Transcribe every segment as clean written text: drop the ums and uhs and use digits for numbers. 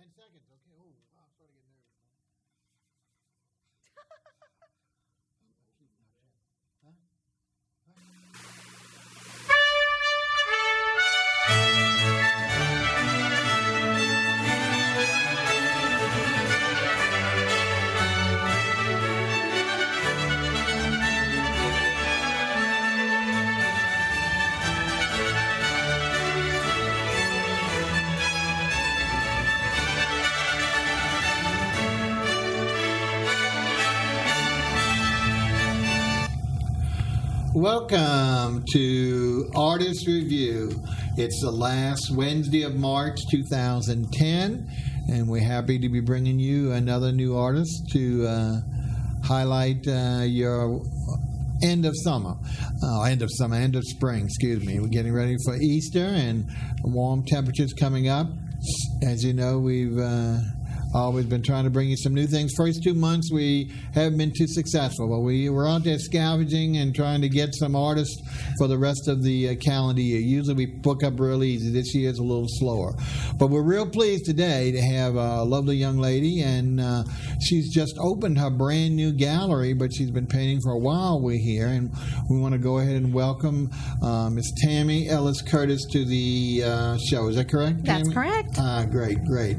9 seconds. Okay. Oh, wow, I'm starting to get nervous. Welcome to Artist Revue. It's the last Wednesday of March 2010, and we're happy to be bringing you another new artist to highlight your end of spring, excuse me. We're getting ready for Easter and warm temperatures coming up. As you know, we've always been trying to bring you some new things. First 2 months we haven't been too successful, but we were out there scavenging and trying to get some artists for the rest of the calendar year. Usually we book up real easy. This year is a little slower. But we're real pleased today to have a lovely young lady, and she's just opened her brand new gallery, but she's been painting for a while. We're here, and we want to go ahead and welcome Miss Tammie Ellis Curtis to the show. Is that correct, Tammie? That's correct. Great.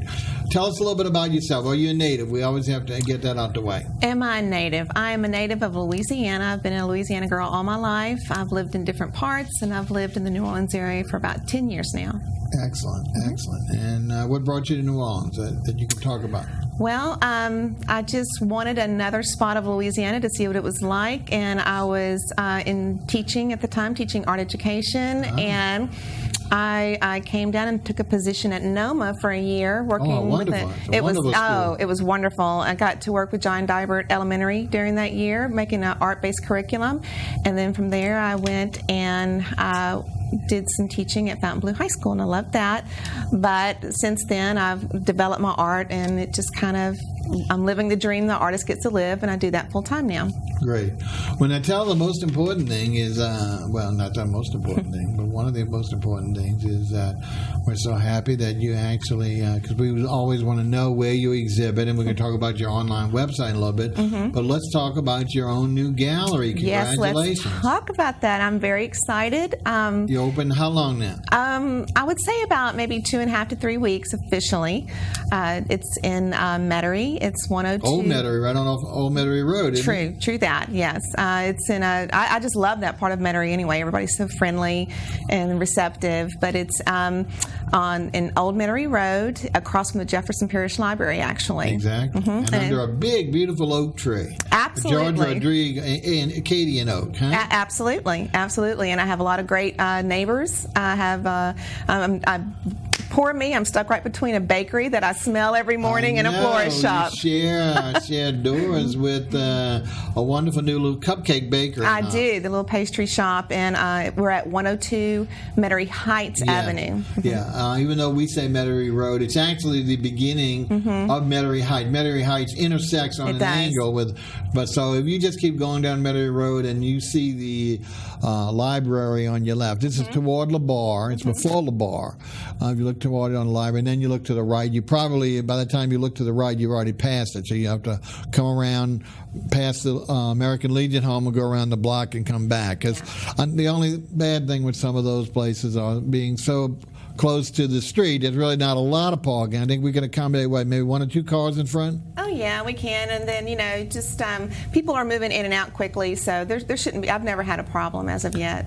Tell us a little bit about yourself. Are you a native? We always have to get that out the way. Am I a native? I am a native of Louisiana. I've been a Louisiana girl all my life. I've lived in different parts, and I've lived in the New Orleans area for about 10 years now. Excellent. And what brought you to New Orleans that you can talk about? Well, I just wanted another spot of Louisiana to see what it was like, and I was teaching at the time, teaching art education, and I came down and took a position at NOMA for a year working with it. It was wonderful. I got to work with John Dibert Elementary during that year, making an art-based curriculum, and then from there I went and did some teaching at Fontainebleau High School, and I loved that. But since then, I've developed my art, and it just I'm living the dream the artist gets to live, and I do that full time now. Great. When I tell the most important thing is, not the most important thing, but one of the most important things is that we're so happy that you actually, because we always want to know where you exhibit, and we're going to talk about your online website in a little bit, but let's talk about your own new gallery. Congratulations. Yes, let's talk about that. I'm very excited. You opened how long now? I would say about maybe 2.5 to 3 weeks officially. It's in Metairie. It's 102. Old Metairie, right on Old Metairie Road, isn't it? True that, yes. It's in I just love that part of Metairie anyway. Everybody's so friendly and receptive. But it's in Old Metairie Road, across from the Jefferson Parish Library, actually. Exactly. And under a big, beautiful oak tree. Absolutely. George Rodriguez and Acadian oak, huh? Absolutely. And I have a lot of great neighbors. I have poor me, I'm stuck right between a bakery that I smell every morning and a florist shop. You share doors with a wonderful new little cupcake bakery. I do, the little pastry shop, and we're at 102 Metairie Heights Avenue. Yeah, even though we say Metairie Road, it's actually the beginning of Metairie Heights. Metairie Heights intersects on an angle but so if you just keep going down Metairie Road and you see the library on your left, this is toward La Barre. It's before La Barre. If you look toward it on the library, and then you look to the right, you probably, by the time you look to the right, you've already passed it. So you have to come around past the American Legion home and go around the block and come back. Because the only bad thing with some of those places are being so close to the street, there's really not a lot of parking. I think we can accommodate, maybe 1 or 2 cars in front? Oh, yeah, we can. And then, just people are moving in and out quickly, so there shouldn't be, I've never had a problem as of yet.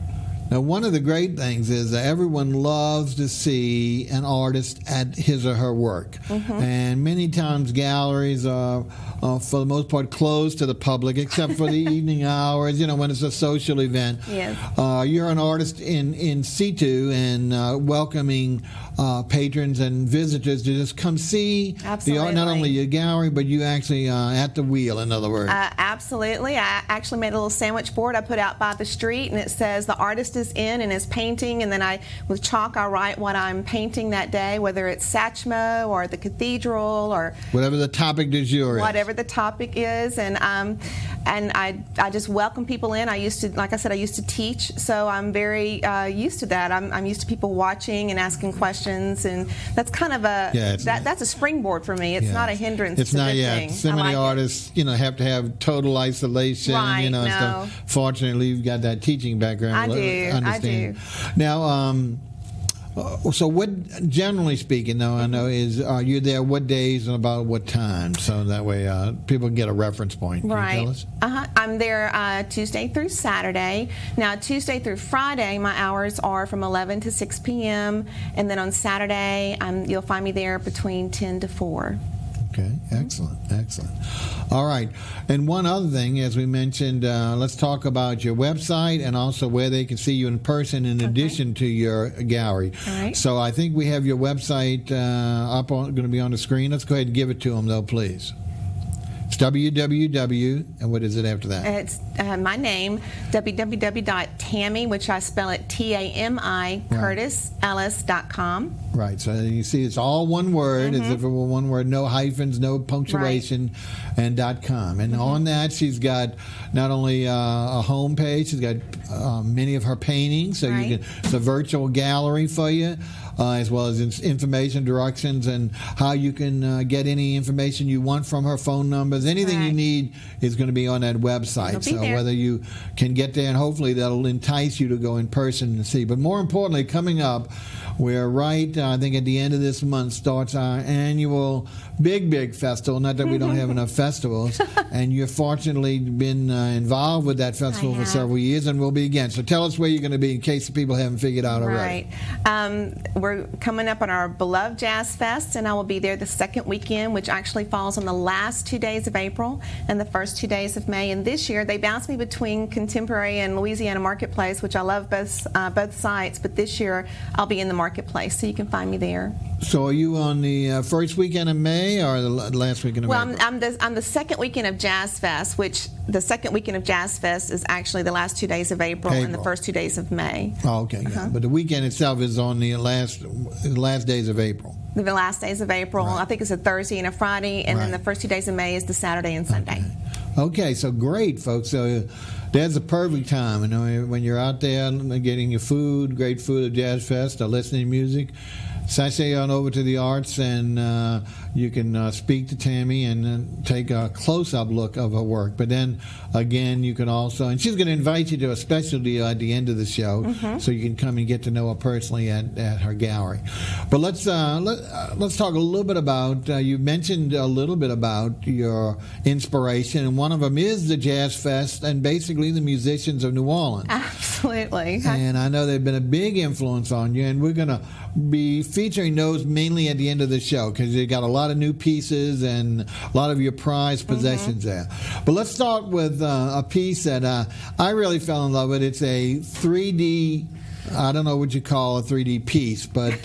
Now, one of the great things is that everyone loves to see an artist at his or her work. And many times galleries are, for the most part, closed to the public, except for the evening hours, when it's a social event. Yes. You're an artist in situ and welcoming patrons and visitors to just come see the art, not only your gallery, but you actually at the wheel, in other words. Absolutely. I actually made a little sandwich board I put out by the street, and it says the artist is in and is painting, and then with chalk I write what I'm painting that day, whether it's Satchmo or the cathedral or whatever the topic du jour is. Whatever the topic is, and I just welcome people in. I used to teach, so I'm very used to that. I'm used to people watching and asking questions, and that's kind of that's a springboard for me. It's not a hindrance. It's not a good thing. So many artists, have to have total isolation. Right, and stuff. Fortunately, you've got that teaching background. I do. Now, so what, generally speaking, though, I know are you there what days and about what time? So that way people can get a reference point. Can you tell us? I'm there Tuesday through Saturday. Now, Tuesday through Friday, my hours are from 11 to 6 p.m. And then on Saturday, you'll find me there between 10 to 4. Okay, excellent. All right, and one other thing, as we mentioned, let's talk about your website and also where they can see you in person in addition to your gallery. All right. So I think we have your website going to be on the screen. Let's go ahead and give it to them, though, please. It's www, and what is it after that? It's my name, www.Tammie, which I spell it T-A-M-I, RtistEllis.com. Right, so you see it's all one word, as if it were one word, no hyphens, no punctuation, and .com. And on that, she's got not only a home page, she's got many of her paintings, so it's a virtual gallery for you. As well as information, directions, and how you can get any information you want from her, phone numbers, anything you need is going to be on that website. So whether you can get there, and hopefully that'll entice you to go in person and see. But more importantly, coming up, we're I think at the end of this month starts our annual big festival. Not that we don't have enough festivals. And you've fortunately been involved with that festival for several years and will be again. So tell us where you're going to be in case the people haven't figured out already. Right. We're coming up on our beloved Jazz Fest, and I will be there the second weekend, which actually falls on the last 2 days of April and the first 2 days of May. And this year, they bounce me between Contemporary and Louisiana Marketplace, which I love both sites. But this year, I'll be in the Marketplace, so you can find me there. So are you on the first weekend of May or the last weekend of April? Well, I'm the second weekend of Jazz Fest, which the second weekend of Jazz Fest is actually the last 2 days of April and the first 2 days of May. Oh, okay. Yeah. But the weekend itself is on the last days of April. The last days of April. Right. I think it's a Thursday and a Friday, and then the first 2 days of May is the Saturday and Sunday. Okay, so great, folks. So that's a perfect time, when you're out there getting your food, great food at Jazz Fest, or listening to music. Sashay on over to the arts, and you can speak to Tammie and take a close-up look of her work. But then, again, you can also, and she's going to invite you to a special deal at the end of the show, so you can come and get to know her personally at her gallery. But let's talk a little bit about, you mentioned a little bit about your inspiration, and one of them is the Jazz Fest and basically the musicians of New Orleans. Absolutely. And I know they've been a big influence on you, and we're going to be featuring those mainly at the end of the show because you got a lot of new pieces and a lot of your prized possessions there. But let's start with a piece that I really fell in love with. It's a 3D, I don't know what you call a 3D piece, but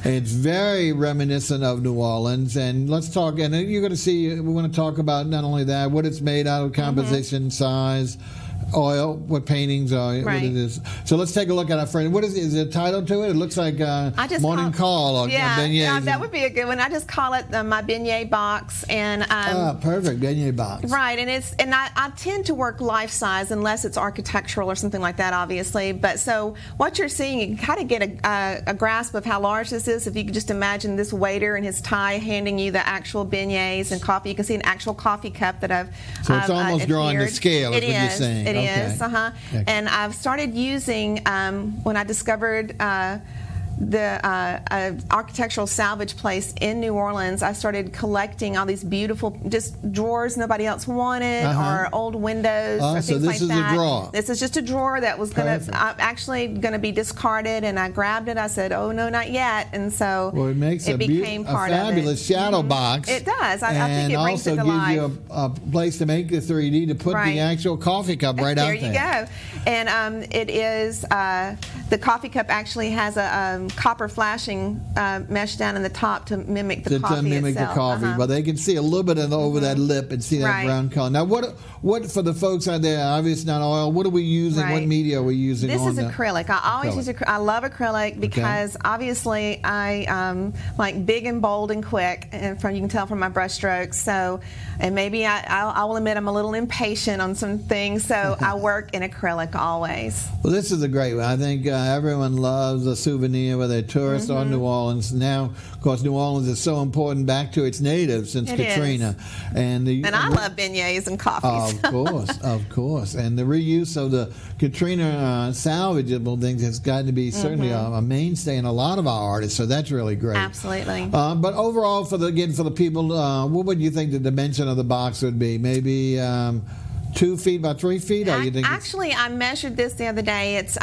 it's very reminiscent of New Orleans. And let's talk, and you're going to see, we want to talk about not only that, what it's made out of, composition, size, oil, what paintings are, what it is. So let's take a look at our friend. What is there a title to it? It looks like Morning Call or beignets. Yeah, that would be a good one. I just call it my beignet box. And perfect, beignet box. Right, and I tend to work life size unless it's architectural or something like that, obviously. But so what you're seeing, you can kind of get a grasp of how large this is. If you could just imagine this waiter in his tie handing you the actual beignets and coffee. You can see an actual coffee cup that I've So it's almost drawing to scale, is what you're saying. It is, and I've started using, when I discovered the architectural salvage place in New Orleans, I started collecting all these beautiful just drawers nobody else wanted, or old windows, or things like that. So this is a drawer. This is just a drawer that was actually going to be discarded, and I grabbed it. I said, "Oh no, not yet!" And so it makes it became part of it. A fabulous shadow box. It does. I think it brings it to life. And also gives you a place to make the 3D to put the actual coffee cup right out there. There you go. And it is the coffee cup actually has a copper flashing mesh down in the top to mimic the coffee to mimic itself. the coffee, but they can see a little bit over that lip and see that Right. brown color. Now, what for the folks out there? Obviously not oil. What are we using? Right. What media are we using? This on is the acrylic. I always use I love acrylic because obviously I like big and bold and quick, and you can tell from my brush strokes. So, and maybe I will admit I'm a little impatient on some things, so I work in acrylic always. Well, this is a great one. I think everyone loves a souvenir, whether they're tourists or New Orleans. Now, of course, New Orleans is so important back to its natives since Katrina. And I love beignets and coffees. Of course. And the reuse of the Katrina salvageable things has got to be certainly a mainstay in a lot of our artists. So that's really great. Absolutely. But overall, for the people, what would you think the dimension of the box would be? Maybe 2 feet by 3 feet? Or you think Actually, I measured this the other day. It's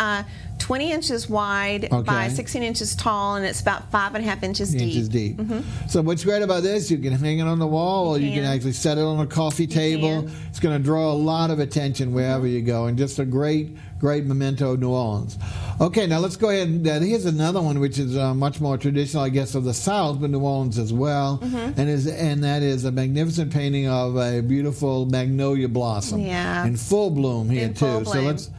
20 inches wide by 16 inches tall, and it's about 5.5 inches deep. So what's great about this, you can hang it on the wall, or you can actually set it on a coffee table. It's going to draw a lot of attention wherever you go, and just a great memento of New Orleans. Okay, now let's go ahead and here's another one which is much more traditional, I guess, of the South, but New Orleans as well, and that is a magnificent painting of a beautiful magnolia blossom in full bloom here too. So let's.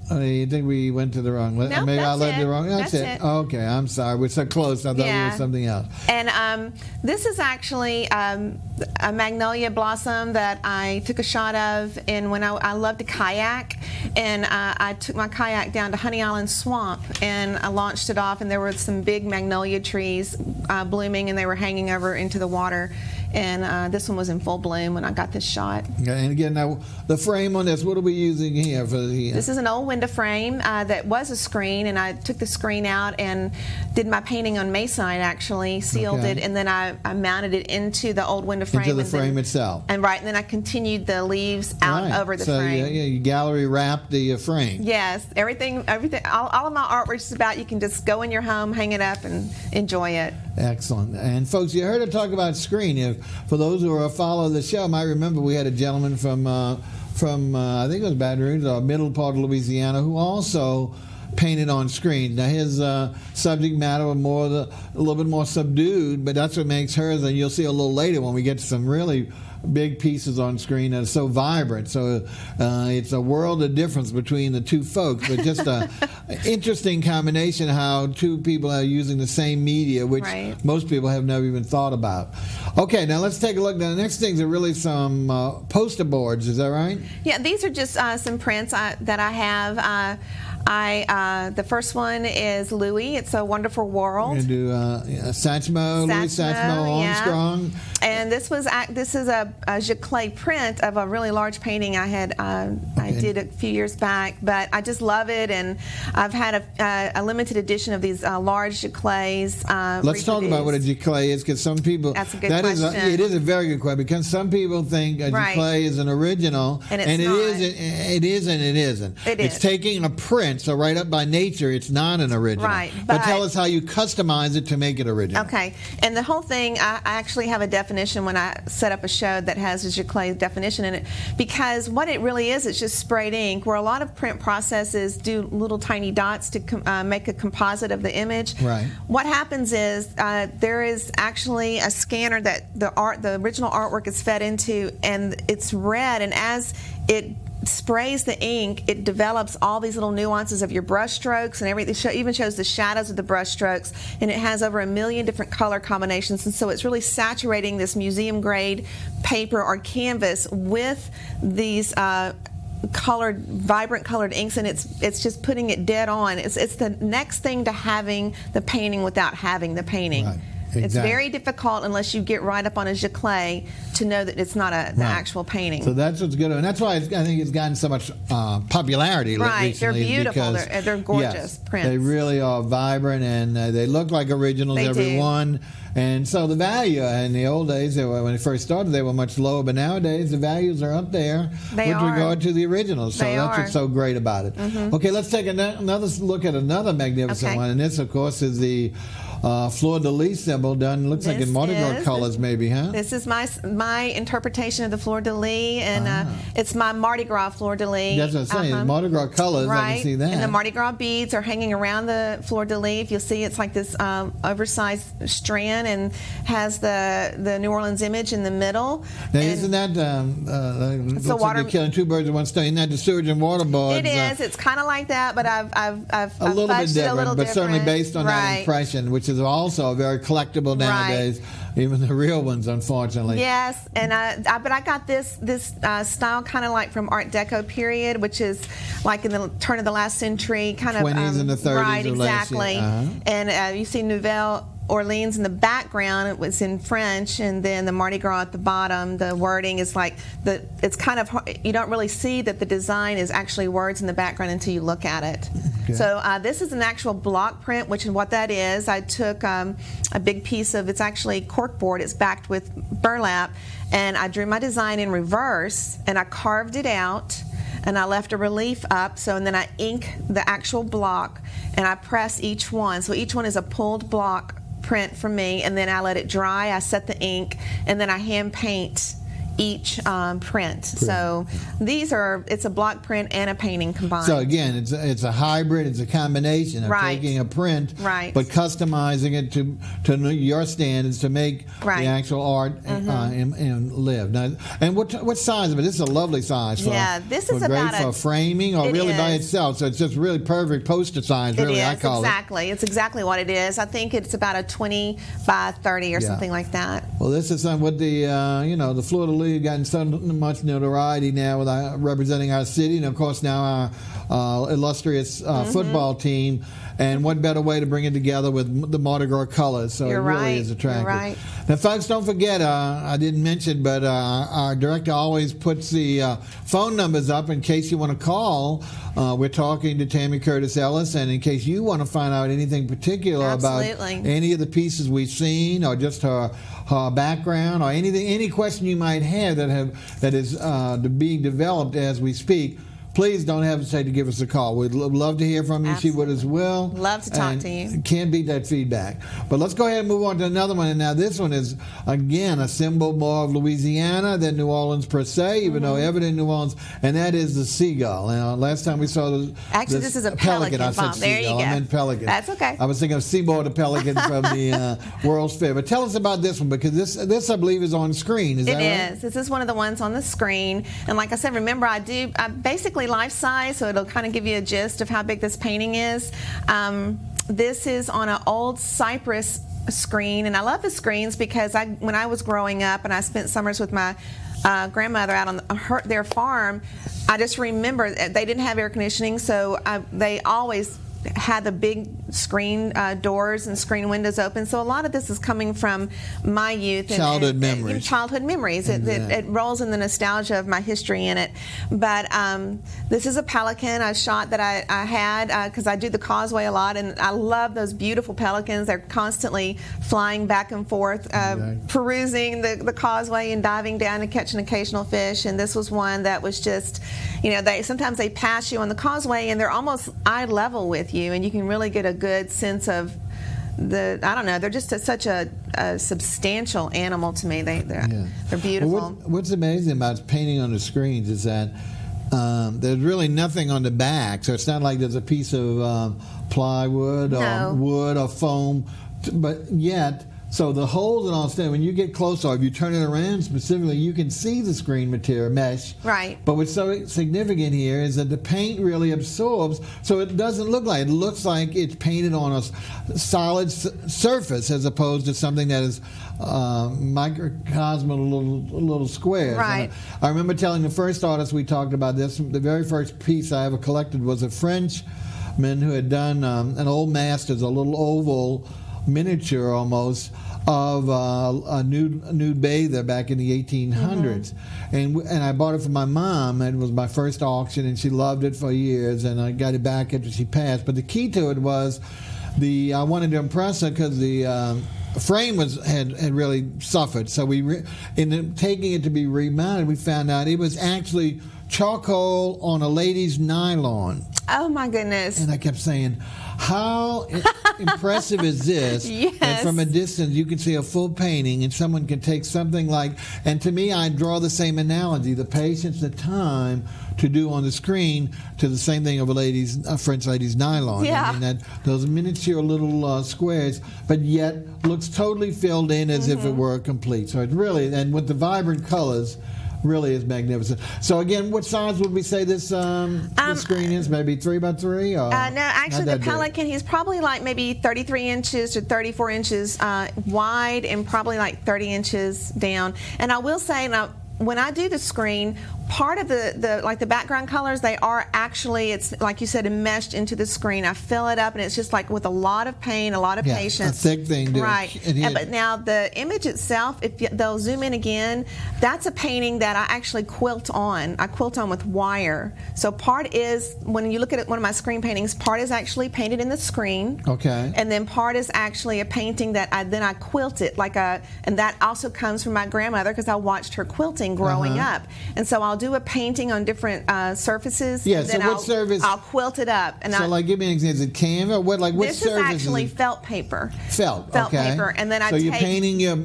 You think we went to the wrong? No, maybe I led the wrong. That's it. Okay, I'm sorry. We're so close. I thought we were something else. And this is actually a magnolia blossom that I took a shot of. And when I love to kayak, and I took my kayak down to Honey Island Swamp, and I launched it off, and there were some big magnolia trees blooming, and they were hanging over into the water. And this one was in full bloom when I got this shot. And again, now the frame on this, what are we using here? This is an old window frame that was a screen, and I took the screen out and did my painting on masonite, actually, sealed it, and then I mounted it into the old window frame. Into the frame itself. And then I continued the leaves out over the frame. So you gallery wrapped the frame. Yes, everything, all of my artwork is about, you can just go in your home, hang it up, and enjoy it. Excellent. And folks, you heard her talk about screen. For those who are follow the show, might remember we had a gentleman from I think it was Baton Rouge, or middle part of Louisiana, who also painted on screens. Now his subject matter was a little bit more subdued, but that's what makes hers. And you'll see a little later when we get to some really big pieces on screen that are so vibrant. So it's a world of difference between the two folks, but just an interesting combination how two people are using the same media, which most people have never even thought about. Okay, now let's take a look. Now the next things are really some poster boards. Is that right? Yeah, these are just some prints that I have. The first one is Louis. It's a Wonderful World. We're going to do Louis Satchmo Armstrong. And this is a giclée print of a really large painting I did a few years back, but I just love it, and I've had a limited edition of these large giclées. Let's talk about what a giclée is, because some people. That's a good question. It is a very good question, because some people think a giclée is an original, and it is and it isn't. It's taking a print. So right up by nature, it's not an original. Right. But tell us how you customize it to make it original. Okay. And the whole thing, I actually have a definition when I set up a show that has a giclée definition in it, because what it really is, it's just sprayed ink, where a lot of print processes do little tiny dots to make a composite of the image. Right. What happens is there is actually a scanner that the original artwork is fed into, and it's read, and as it sprays the ink, it develops all these little nuances of your brush strokes and everything. It even shows the shadows of the brush strokes, and it has over 1 million different color combinations, and so it's really saturating this museum grade paper or canvas with these vibrant colored inks, and it's just putting it dead on. It's the next thing to having the painting without having the painting. Right. Exactly. It's very difficult unless you get right up on a giclée to know that it's not the actual painting. So that's what's good, and that's why I think it's gotten so much popularity recently. They're beautiful. They're gorgeous prints. They really are vibrant, and they look like originals, every one. And so the value in the old days, when it first started, they were much lower, but nowadays the values are up there with regard to the originals. So that's what's so great about it. Okay, let's take another look at another magnificent one, and this, of course, is the fleur-de-lis symbol done, looks like in Mardi Gras colors maybe, huh? This is my interpretation of the fleur-de-lis, and it's my Mardi Gras fleur-de-lis. That's what I'm saying, Mardi Gras colors, right. I can see that. And the Mardi Gras beads are hanging around the fleur-de-lis. If you'll see, it's like this oversized strand and has the New Orleans image in the middle. Now, isn't that, looks like you're killing two birds with one stone, isn't that the sewage and water boards? It is, it's kind of like that, but I've a little bit different, a little but different. certainly based on that impression, which is also very collectible nowadays, even the real ones, unfortunately. Yes, and but I got this style kind of like from Art Deco period, which is like in the turn of the last century, kind of 20s and the 30s, right, exactly. And you see Nouvelle Orleans in the background, it was in French, and then the Mardi Gras at the bottom. The wording is like it's kind of, you don't really see that the design is actually words in the background until you look at it. Okay. So this is an actual block print, which is what that is. I took a big piece of, it's actually corkboard, it's backed with burlap, and I drew my design in reverse, and I carved it out, and I left a relief up, and then I ink the actual block, and I press each one. So each one is a pulled block print from me, and then I let it dry, I set the ink, and then I hand paint each print. So these are, it's a block print and a painting combined. So again, it's a hybrid, it's a combination of taking a print, but customizing it to your standards to make the actual art and live. Now, and what size of it? This is a lovely size. This is about great for framing or really by itself. So it's just really perfect poster size. Really, I call it. It's exactly what it is. I think it's about a 20 by 30 or something like that. Well, this is something with the the fleur-de-lis gotten so much notoriety now with representing our city, and of course now our illustrious football team. And what better way to bring it together with the Mardi Gras colors? So it really is attractive. You're right. Now, folks, don't forget, I didn't mention, but our director always puts the phone numbers up in case you want to call. We're talking to Tammie Curtis Ellis, and in case you want to find out anything particular about any of the pieces we've seen, or just her background, or any question you might have that is being developed as we speak, please don't hesitate to give us a call. We'd love to hear from you. She would as well. Love to talk to you. Can't beat that feedback. But let's go ahead and move on to another one. And now this one is, again, a symbol more of Louisiana than New Orleans per se, even though evident in New Orleans, and that is the seagull. Now, last time we saw this is a pelican. I said there seagull. You go. I meant pelican. That's okay. I was thinking of Seymour the Pelican from the World's Fair. But tell us about this one, because this I believe is on screen. Is that right? It is. This is one of the ones on the screen. And like I said, remember, I basically life size, so it'll kind of give you a gist of how big this painting is. This is on an old cypress screen, and I love the screens because when I was growing up and I spent summers with my grandmother out on their farm, I just remember they didn't have air conditioning, so they always had the big screen doors and screen windows open. So a lot of this is coming from my youth. Childhood memories. Childhood memories. It rolls in the nostalgia of my history in it. But this is a pelican, a shot that I had because I do the causeway a lot, and I love those beautiful pelicans. They're constantly flying back and forth, perusing the causeway and diving down to catch an occasional fish. And this was one that was just, sometimes they pass you on the causeway and they're almost eye level with you, and you can really get a good sense of they're just such a substantial animal to me. They're beautiful. Well, what's amazing about painting on the screens is that there's really nothing on the back, so it's not like there's a piece of plywood or wood or foam, but yet. So the holes and all that, when you get closer, if you turn it around specifically, you can see the screen material mesh. Right. But what's so significant here is that the paint really absorbs, so it doesn't look like, it looks like it's painted on a solid surface as opposed to something that is microcosm, a little square. Right. I remember telling the first artist we talked about this, the very first piece I ever collected was a Frenchman who had done an old masters, a little oval miniature almost of a nude bather back in the 1800s, and I bought it for my mom. It was my first auction, and she loved it for years, and I got it back after she passed. But the key to it was I wanted to impress her because the frame had really suffered. So in taking it to be remounted, we found out it was actually charcoal on a lady's nylon. Oh my goodness. And I kept saying, how impressive is this? Yes. That from a distance you can see a full painting and someone can take something like, and to me I draw the same analogy, the patience, the time to do on the screen to the same thing of a French lady's nylon. Yeah. I mean, that those miniature little squares, but yet looks totally filled in as if it were complete. So it really, and with the vibrant colors, really is magnificent. So again, what size would we say this screen is? Maybe 3x3? Or no, actually the Pelican, he's probably like maybe 33 inches to 34 inches wide and probably like 30 inches down. And I will say, now, when I do the screen, part of the background colors, they are actually, it's like you said, enmeshed into the screen. I fill it up, and it's just like with a lot of pain, a lot of patience. A thick thing, right? But now the image itself, if they'll zoom in again, that's a painting that I actually quilt on. I quilt on with wire. So part is, when you look at one of my screen paintings, part is actually painted in the screen. Okay. And then part is actually a painting that I quilted and that also comes from my grandmother because I watched her quilting growing up, and so I'll do a painting on different surfaces. Yeah. And so then what surface? I'll quilt it up. And so, like, give me an example. Is it canvas? What this surface? This is actually felt paper. Felt Okay. Paper, and then so you're painting your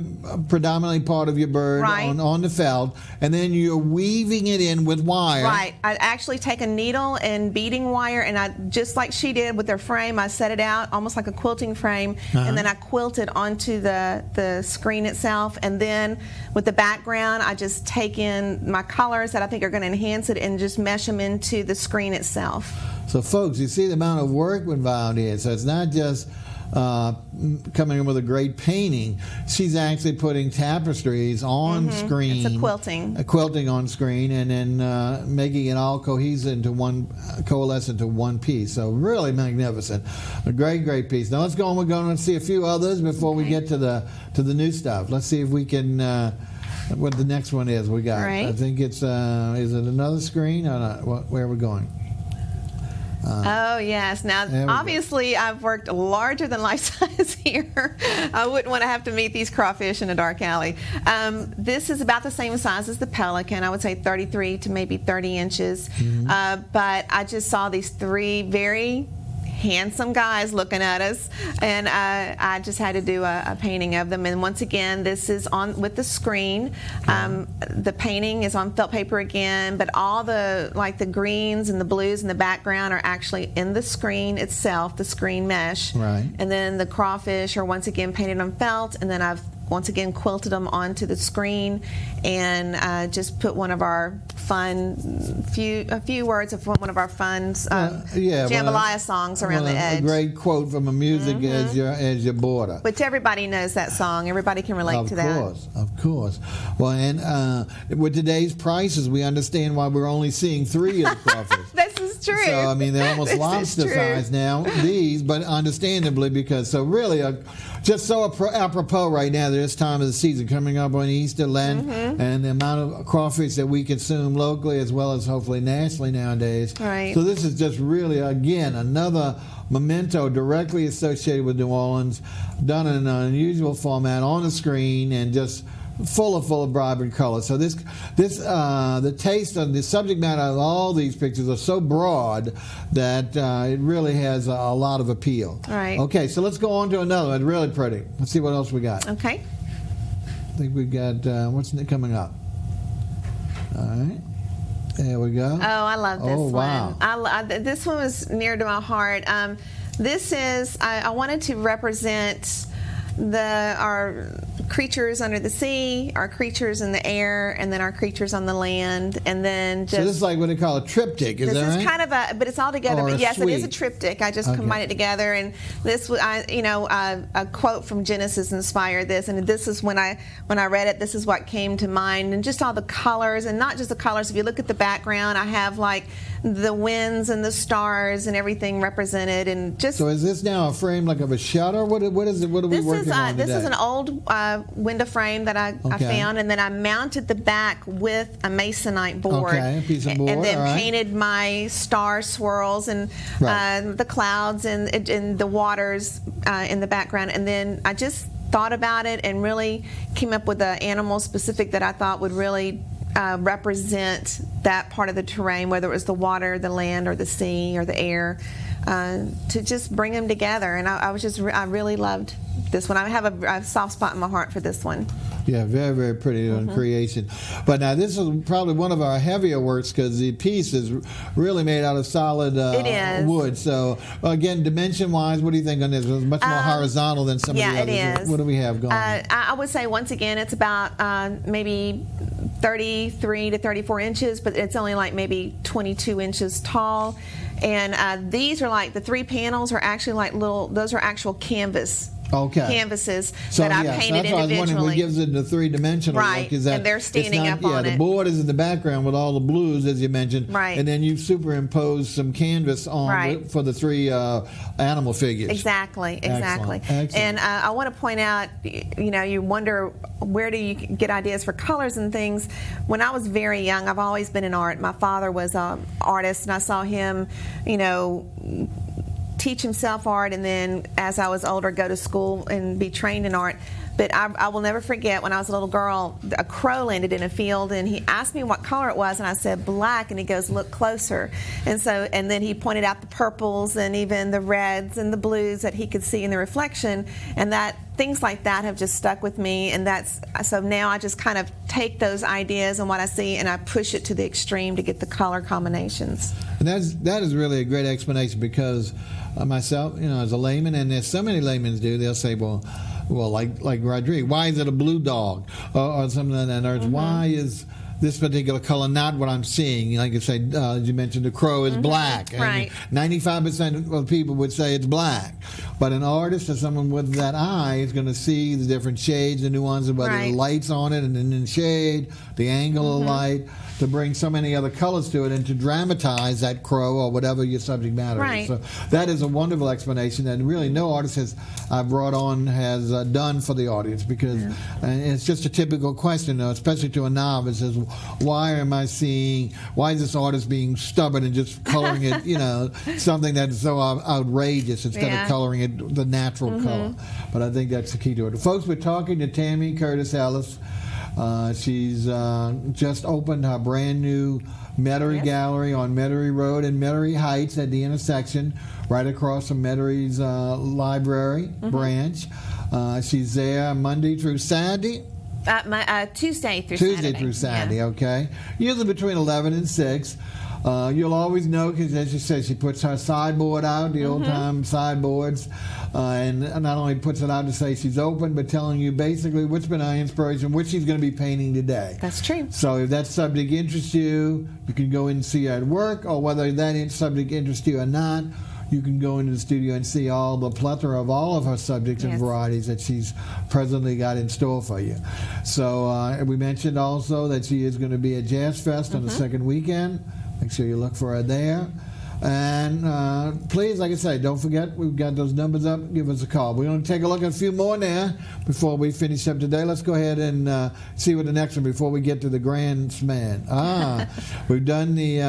predominantly part of your bird on the felt, and then you're weaving it in with wire. Right. I actually take a needle and beading wire, and I, just like she did with her frame, I set it out almost like a quilting frame, and then I quilt it onto the screen itself, and then with the background, I just take in my colors that I think are going to enhance it and just mesh them into the screen itself. So, folks, you see the amount of work involved here. So it's not just coming in with a great painting. She's actually putting tapestries on screen. It's a quilting. A quilting on screen, and then making it all coalesce into one piece. So really magnificent. A great, great piece. Now let's go on. We're going to see a few others before we get to the new stuff. Let's see if we can. What the next one is we got. Right. I think it's is it another screen or not? Where are we going? Oh, yes. Now, obviously, I've worked larger than life size here. I wouldn't want to have to meet these crawfish in a dark alley. This is about the same size as the Pelican. I would say 33 to maybe 30 inches. But I just saw these three very handsome guys looking at us, and I just had to do a painting of them. And once again, this is on with the screen. The painting is on felt paper again, but all the greens and the blues in the background are actually in the screen itself, the screen mesh. Right. And then the crawfish are once again painted on felt, and then I've once again quilted them onto the screen, and just put one of our a few words of one of our fun jambalaya songs around the edge. A great quote from a music as your border. Which everybody knows that song. Everybody can relate to that. Of course. Well, and with today's prices, we understand why we're only seeing 3 of the crawfish. This is true. So, I mean, they're almost lobster size now, these, but understandably, because, so really, just so apropos right now, this time of the season, coming up on Easter, Lent, and the amount of crawfish that we consume locally as well as hopefully nationally nowadays. Right. So this is just really, again, another memento directly associated with New Orleans, done in an unusual format on the screen and just full of vibrant color. So the taste of the subject matter of all these pictures are so broad that it really has a lot of appeal. All right. Okay, so let's go on to another one. Really pretty. Let's see what else we got. Okay. I think we got what's coming up. All right. There we go. Oh, I love this one. Wow. This one was near to my heart. This is, I wanted to represent our creatures under the sea, our creatures in the air, and then our creatures on the land, and then just. So this is like what they call a triptych, is that right? This is kind of but it's all together. But yes, it is a triptych. I just combined it together, and this, a quote from Genesis inspired this, and this is when I read it, this is what came to mind, and just all the colors, and not just the colors. If you look at the background, I have like the winds and the stars and everything represented, and just. So is this now a frame like of a shutter? What is it? What are we working on today? This is an old window frame that I found, and then I mounted the back with a masonite board. Okay, a piece of board. And then painted my star swirls and the clouds and the waters in the background, and then I just thought about it and really came up with an animal specific that I thought would really represent that part of the terrain, whether it was the water, the land, or the sea, or the air, to just bring them together. And I really loved this one. I have a soft spot in my heart for this one. Yeah, very, very pretty creation. But now this is probably one of our heavier works because the piece is really made out of solid wood. So again, dimension-wise, what do you think on this? It's much more horizontal than some of the others. Yeah, it is. What do we have going? I would say, once again, it's about maybe 33 to 34 inches, but it's only like maybe 22 inches tall. And these are like, the 3 panels are actually like those are actual canvases that I painted that's why I was wondering what gives it the 3-dimensional right. look. Is that and they're standing up on it. it. The board is in the background with all the blues, as you mentioned. Right. And then you've superimposed some canvas on for the 3 animal figures. Exactly. Excellent. And I want to point out, you wonder, where do you get ideas for colors and things? When I was very young, I've always been in art. My father was an artist, and I saw him, teach himself art, and then as I was older, go to school and be trained in art. But I will never forget, when I was a little girl, a crow landed in a field, and he asked me what color it was, and I said black, and he goes, look closer. And then he pointed out the purples and even the reds and the blues that he could see in the reflection, and that things like that have just stuck with me. And so now I just kind of take those ideas and what I see, and I push it to the extreme to get the color combinations. And that is really a great explanation, because myself, as a layman, and there's so many laymen do, they'll say, well, like Rodriguez, why is it a blue dog or something like that? Or why is this particular color not what I'm seeing? Like you say, as you mentioned, the crow is black. Right. 95% of people would say it's black. But an artist or someone with that eye is going to see the different shades, the nuances, whether the light's on it and then in shade, the angle of light, to bring so many other colors to it and to dramatize that crow or whatever your subject matter is. So that is a wonderful explanation that really no artist has brought on has done for the audience, because it's just a typical question, especially to a novice, is why is this artist being stubborn and just coloring it, something that's so outrageous instead of coloring it the natural color. But I think that's the key to it. Folks, we're talking to Tammie Curtis Ellis. She's just opened her brand new Metairie Gallery on Metairie Road in Metairie Heights at the intersection, right across from Metairie's library branch. She's there Monday through Saturday. Tuesday through Saturday. Okay. Usually between 11 and 6. You'll always know, because as you said, she puts her sideboard out, the old-time sideboards, and not only puts it out to say she's open, but telling you basically what's been her inspiration, what she's going to be painting today. That's true. So if that subject interests you, you can go in and see her at work, or whether that subject interests you or not, you can go into the studio and see all the plethora of all of her subjects and varieties that she's presently got in store for you. So we mentioned also that she is going to be at Jazz Fest on the second weekend. Make sure you look for her there. And please, like I say, don't forget, we've got those numbers up. Give us a call. We're going to take a look at a few more now before we finish up today. Let's go ahead and see what the next one before we get to the Grand Sman. We've done the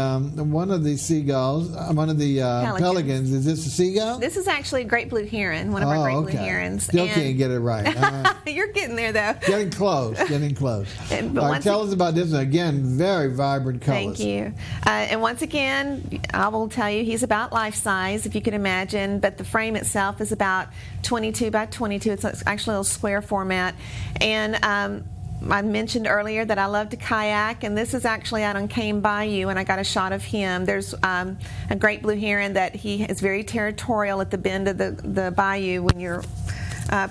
one of the seagulls, one of the pelicans. Is this a seagull? This is actually a great blue heron, one of our great blue herons. Still can't get it right. You're getting there, though. Getting close. All right, tell us about this one. Again, very vibrant colors. Thank you. And once again, I will tell you, he's about life size, if you can imagine, but the frame itself is about 22 by 22. It's actually a little square format. And I mentioned earlier that I love to kayak, and this is actually out on Cane Bayou, and I got a shot of him. There's a great blue heron that he is very territorial at the bend of the bayou when you're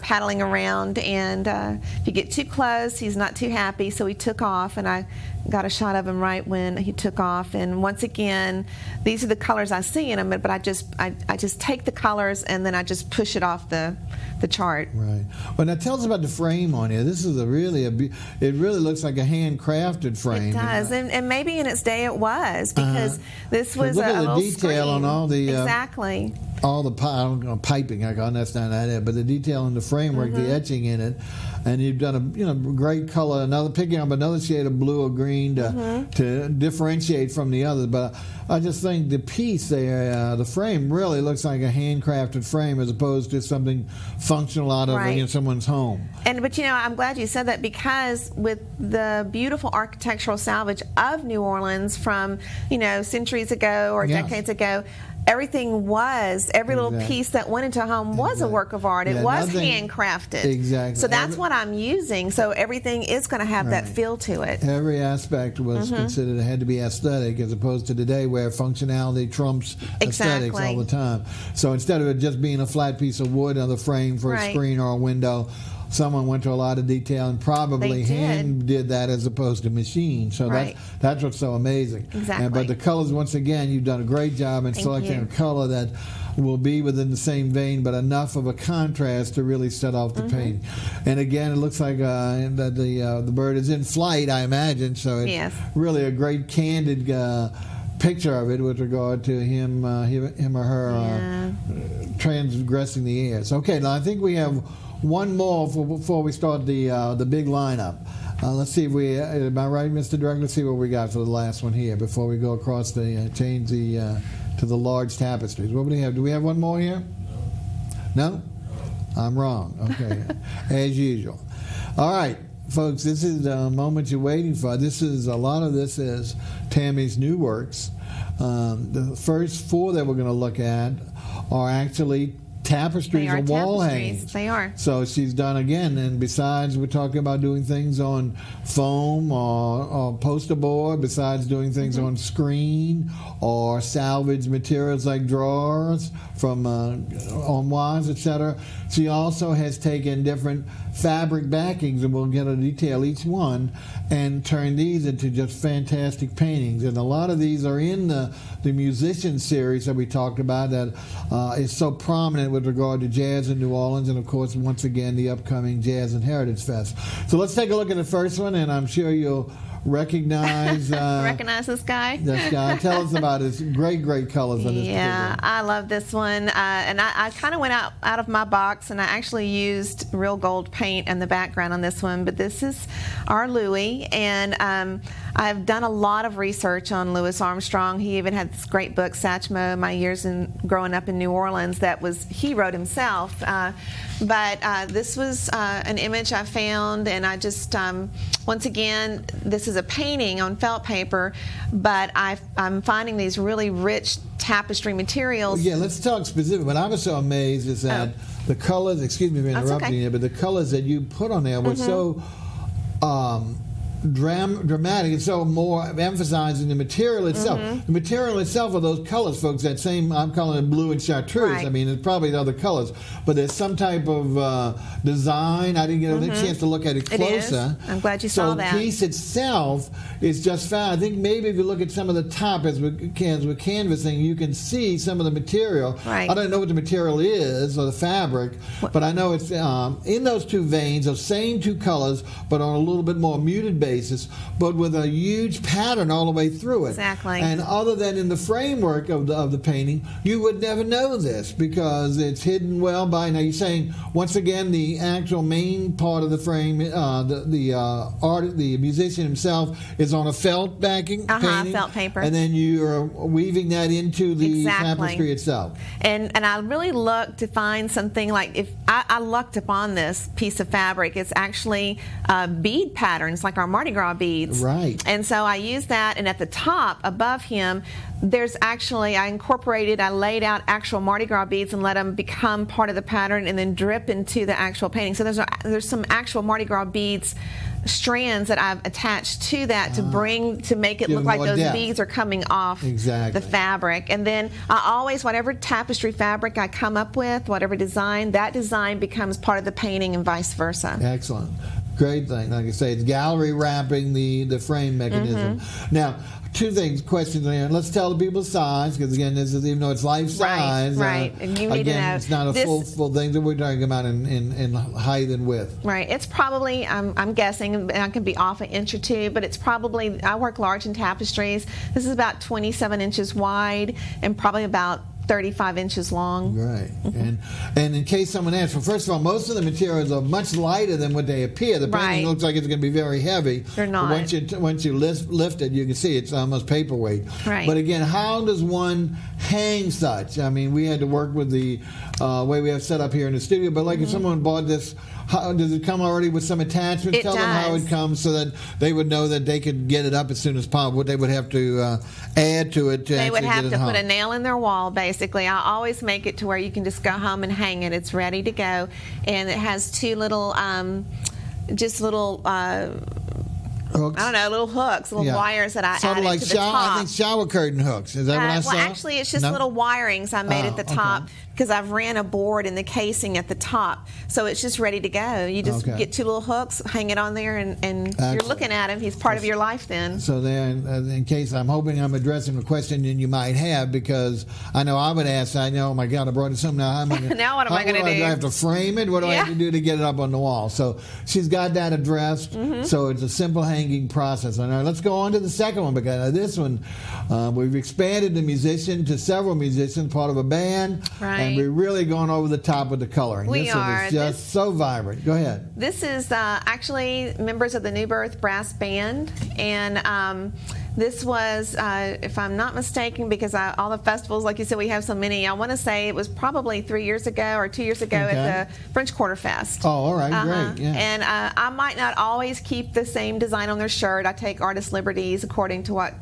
paddling around, and if you get too close, he's not too happy, so he took off, and I got a shot of him right when he took off. And once again, these are the colors I see in him, but I just take the colors and then I just push it off the chart. Right. Well, now tell us about the frame on here. This is it really looks like a handcrafted frame. It does, and maybe in its day it was, because this was look a at the little detail screen. On all the exactly. all the piping, I can't understand that, but the detail in the framework, the etching in it, and you've done a great color, picking up another shade of blue or green to differentiate from the others. But I just think the piece there, the frame, really looks like a handcrafted frame as opposed to something functional out of someone's home. But I'm glad you said that, because with the beautiful architectural salvage of New Orleans from centuries ago or decades ago, every little piece that went into a home was a work of art. It was handcrafted. Exactly. So that's what I'm using. So everything is going to have that feel to it. Every aspect was considered, it had to be aesthetic, as opposed to today where functionality trumps aesthetics all the time. So instead of it just being a flat piece of wood on the frame for a screen or a window, someone went to a lot of detail and probably hand did that as opposed to machine. So that's what's so amazing. Exactly. But the colors, once again, you've done a great job in selecting a color that will be within the same vein, but enough of a contrast to really set off the painting. And again, it looks like that the bird is in flight, I imagine. So it's really a great candid picture of it with regard to him or her transgressing the airs. Okay, now I think we have one more before we start the big lineup. Let's see if am I right, Mr. Director? Let's see what we got for the last one here before we go across change to the large tapestries. What do we have? Do we have one more here? No? I'm wrong. Okay. As usual. All right, folks, this is the moment you're waiting for. A lot of this is Tammie's new works. The first 4 that we're going to look at are actually tapestries and wall hangings. They are. So she's done again, and besides we're talking about doing things on foam or poster board, besides doing things on screen or salvage materials like drawers from armoires, etc. She also has taken different fabric backings, and we'll get a detail each one, and turn these into just fantastic paintings. And a lot of these are in the musician series that we talked about that is so prominent with regard to jazz in New Orleans, and of course once again the upcoming Jazz and Heritage Fest. So let's take a look at the first one, and I'm sure you'll recognize this guy. This guy. Tell us about his great colors on this. Yeah, I love this one, and I kind of went out of my box, and I actually used real gold paint in the background on this one. But this is our Louis, and I've done a lot of research on Louis Armstrong. He even had this great book, Satchmo, My Years Growing Up in New Orleans, he wrote himself. But this was an image I found, and I just, once again, this is a painting on felt paper, but I'm finding these really rich tapestry materials. Yeah, let's talk specific. What I was so amazed is that the colors, excuse me for interrupting you, but the colors that you put on there were so dramatic, and so more emphasizing the material itself. The material itself of those colors, folks, that same, I'm calling it blue and chartreuse. I mean, it's probably the other colors, but there's some type of design. I didn't get a chance to look at it closer. I'm glad you saw that. So the piece itself is just fine. I think maybe if you look at some of the top as we're canvassing, you can see some of the material. I don't know what the material is, or the fabric, but I know it's in those 2 veins, those same 2 colors, but on a little bit more muted basis, but with a huge pattern all the way through it. Exactly. And other than in the framework of the painting, you would never know this because it's hidden well by. Now you're saying once again the actual main part of the frame, the musician himself is on a felt backing, painting, felt paper, and then you are weaving that into the tapestry itself. And I really looked to find something like, if I lucked upon this piece of fabric, it's actually bead patterns like our Mardi Gras beads. Right. And so I used that, and at the top above him, there's actually, I laid out actual Mardi Gras beads and let them become part of the pattern and then drip into the actual painting. So there's some actual Mardi Gras beads strands that I've attached to that to make it look like those beads are coming off the fabric. And then I always, whatever tapestry fabric I come up with, whatever design, that design becomes part of the painting and vice versa. Excellent. Great thing. Like I say, it's gallery wrapping the frame mechanism. Now, 2 questions here. Let's tell the people size, because again, this is, even though it's life size, right. And you need to know, it's not a full thing that we're talking about in height and width. Right. It's probably, I'm guessing, and I can be off an inch or 2, but it's probably, I work large in tapestries. This is about 27 inches wide and probably about 35 inches long. Right. And in case someone asks, well, first of all, most of the materials are much lighter than what they appear. The painting looks like it's going to be very heavy. They're not. But once you lift it, you can see it's almost paperweight. Right. But again, how does one hang such? I mean, we had to work with the way we have set up here in the studio, but like if someone bought this, how, does it come already with some attachments? Tell them how it comes so that they would know that they could get it up as soon as possible. What they would have to add to it to They would have get it to hung. put a nail in their wall, basically. I always make it to where you can just go home and hang it. It's ready to go. And it has two little, Hooks. I don't know, little hooks, little wires that I sort added of like to the top. I think shower curtain hooks. Is that what I saw? Well, actually, it's just little wirings I made at the top because I've ran a board in the casing at the top. So it's just ready to go. You just get two little hooks, hang it on there, and you're looking at him. He's part of your life then. So then, in case I'm hoping I'm addressing a question that you might have, because I know I would ask, oh my God, I brought it something now. How am I gonna, now what am I going to do? Do I have to frame it? What do I have to do to get it up on the wall? So she's got that addressed. So it's a simple hanging process. Now let's go on to the second one, because this one, we've expanded the musician to several musicians, part of a band, and we're really going over the top with the coloring. This one is just so vibrant. Go ahead. This is actually members of the New Birth Brass Band, and this was, if I'm not mistaken, because all the festivals, like you said, we have so many, I want to say it was probably 3 years ago or 2 years ago at the French Quarter Fest. Oh, all right, great. Yeah. And I might not always keep the same design on their shirt. I take artist liberties according to what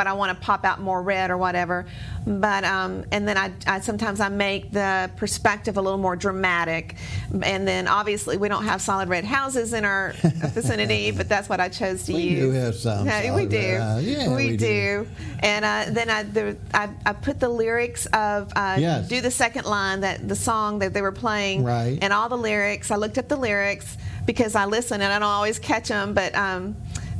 I want to pop out more red or whatever. But and then I sometimes I make the perspective a little more dramatic. And then obviously we don't have solid red houses in our vicinity, but that's what I chose to use. We do have some. We do. We do. And then I put the lyrics of do the second line, the song that they were playing, and all the lyrics. I looked up the lyrics because I listen and I don't always catch them, but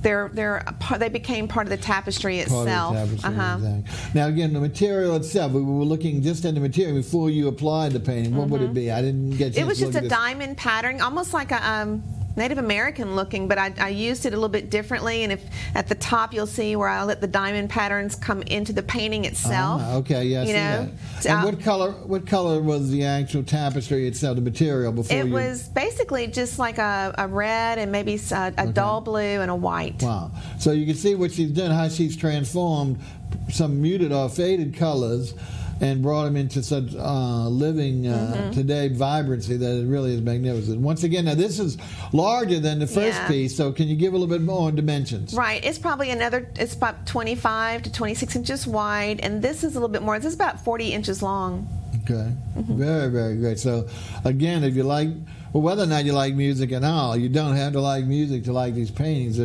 they became part of the tapestry itself. Exactly. Now again, the material itself, we were looking just at the material before you applied the painting. What would it be? I didn't get. It was just a diamond pattern, almost like a Native American looking, but I used it a little bit differently. And if at the top you'll see where I let the diamond patterns come into the painting itself. Okay, yes. Yeah, and what color was the actual tapestry itself, the material before it was basically just like a red and maybe a dull blue and a white. Wow. So you can see what she's done, how she's transformed some muted or faded colors and brought them into such living today vibrancy that it really is magnificent. Once again, now this is larger than the first piece, so can you give a little bit more dimensions? Right. It's probably it's about 25 to 26 inches wide, and this is a little bit more. This is about 40 inches long. Okay. Very, very great. So again, if you like, well, whether or not you like music at all, you don't have to like music to like these paintings.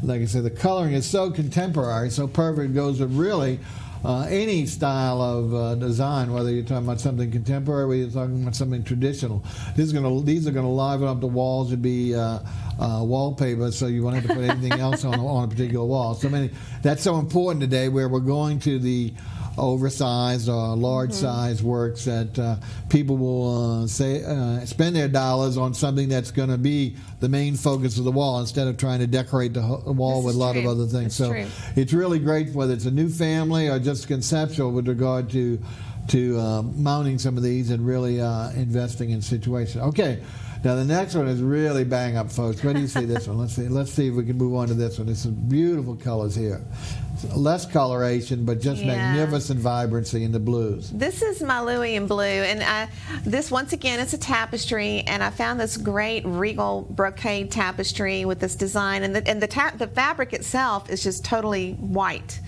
Like I said, the coloring is so contemporary, so perfect. It goes with really any style of design, whether you're talking about something contemporary or you're talking about something traditional. These are going to liven up the walls and be wallpaper, so you won't have to put anything else on a particular wall. So that's so important today, where we're going to the oversized or large size works that people will spend their dollars on something that's going to be the main focus of the wall instead of trying to decorate the wall with a lot of other things. It's really great whether it's a new family or just conceptual with regard to mounting some of these and really investing in situations. Okay. Now the next one is really bang up, folks. Where do you see this one? Let's see if we can move on to this one. There's some beautiful colors here. Less coloration, but just magnificent vibrancy in the blues. This is my Louis in blue, and this, once again, it's a tapestry, and I found this great regal brocade tapestry with this design, and the fabric itself is just totally white.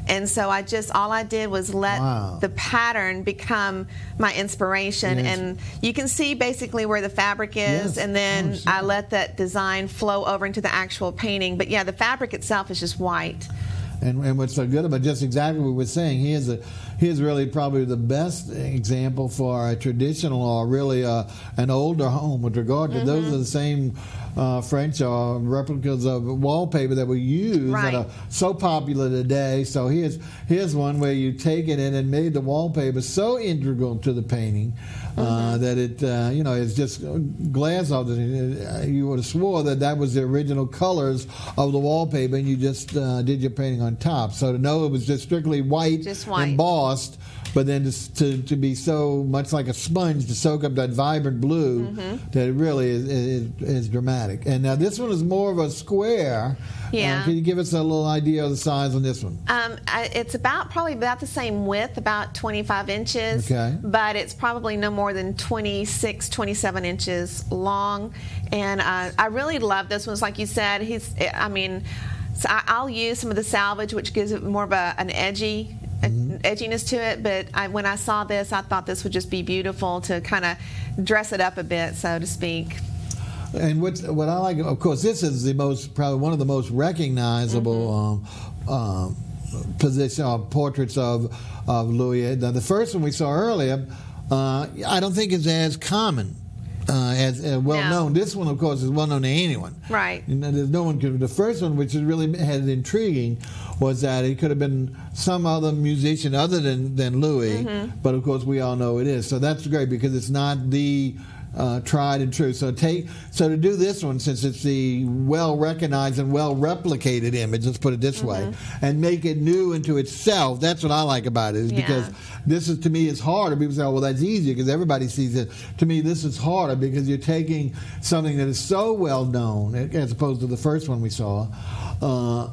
And so all I did was let the pattern become my inspiration. And you can see basically where the fabric is, and then I let that design flow over into the actual painting. But yeah, the fabric itself is just white. And what's so good about just exactly what we're saying, here's really probably the best example for a traditional or really an older home with regard to those are the same French or replicas of wallpaper that we use that are so popular today. So here's one where you take it in and made the wallpaper so integral to the painting that it it's just glass off. You would have swore that was the original colors of the wallpaper, and you just did your painting on top. So to know it was just strictly white, embossed but then to be so much like a sponge to soak up that vibrant blue that it really is dramatic. And now this one is more of a square. Yeah. Can you give us a little idea of the size on this one? It's probably about the same width, about 25 inches. Okay. But it's probably no more than 26, 27 inches long. And I really love this one. It's like you said, so I'll use some of the salvage, which gives it more of an edginess to it. But when I saw this, I thought this would just be beautiful to kind of dress it up a bit, so to speak. And what I like, of course, this is probably one of the most recognizable portraits of Louis. Now, the first one we saw earlier, I don't think is as common. As well known. This one, of course, is well known to anyone. Right. And there's no one could. The first one, which really had intriguing, was that it could have been some other musician other than Louis, but of course we all know it is. So that's great because it's not the tried and true. So to do this one, since it's the well recognized and well replicated image, let's put it this way, and make it new into itself. That's what I like about it, is because this is, to me, is harder. People say, oh, well, that's easier because everybody sees it. To me, this is harder because you're taking something that is so well known, as opposed to the first one we saw,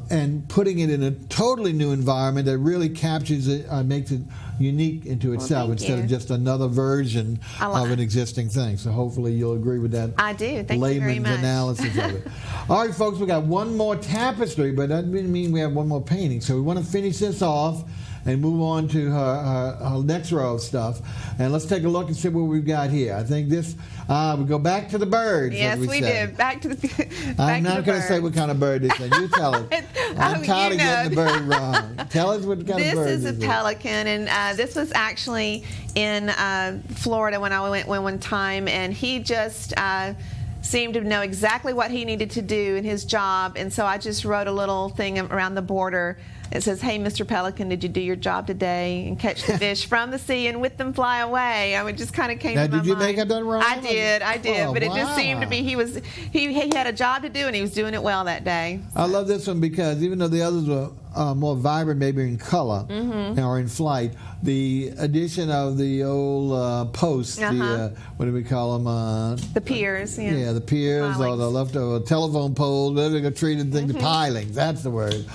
and putting it in a totally new environment that really captures it, makes it unique into itself instead of just another version of an existing thing. So hopefully you'll agree with that. I do. Thank you very much. Layman's analysis of it. All right, folks, we got one more tapestry, but that doesn't mean we have one more painting. So we want to finish this off and move on to her next row of stuff. And let's take a look and see what we've got here. I think this, we go back to the birds. Yes, we did. Back to the I'm not going to say what kind of bird this is. You tell us. I'm tired of getting the bird wrong. Tell us what kind of bird this is. This is a pelican, and this was actually in Florida when I went one time, and he just seemed to know exactly what he needed to do in his job, and so I just wrote a little thing around the border. It says, "Hey, Mr. Pelican, did you do your job today and catch the fish from the sea and with them fly away?" I just kind of came to my mind. Did you make it done wrong? I did, Oh, but it just seemed to be he had a job to do and he was doing it well that day. So. I love this one because even though the others were more vibrant, maybe in color or in flight, the addition of the old posts, the what do we call them? The piers. Yeah, the piers pilings. Or the leftover telephone poles, whatever they treated things, the pilings. That's the word.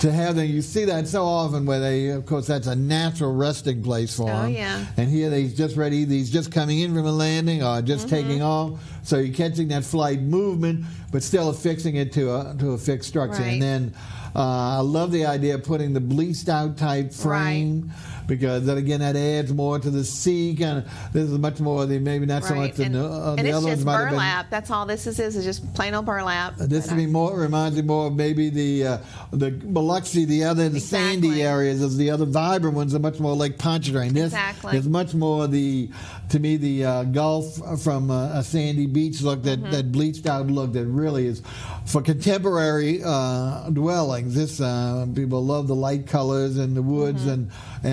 To have them, you see that so often where they, of course, that's a natural resting place for them. Oh, yeah. And here he's just ready, he's just coming in from a landing or just taking off. So you're catching that flight movement, but still affixing it to a fixed structure. Right. And then I love the idea of putting the bleached out type frame. Right. Because then again, that adds more to the sea kind of. This is much more maybe not so much than the other ones. And it's just burlap. That's all this is just plain old burlap. This reminds me more of maybe the Biloxi, the sandy areas, as the other vibrant ones are much more like Pontchartrain. This is much more the Gulf from a sandy beach look, that bleached out look that really is for contemporary dwellings. This people love the light colors and the woods and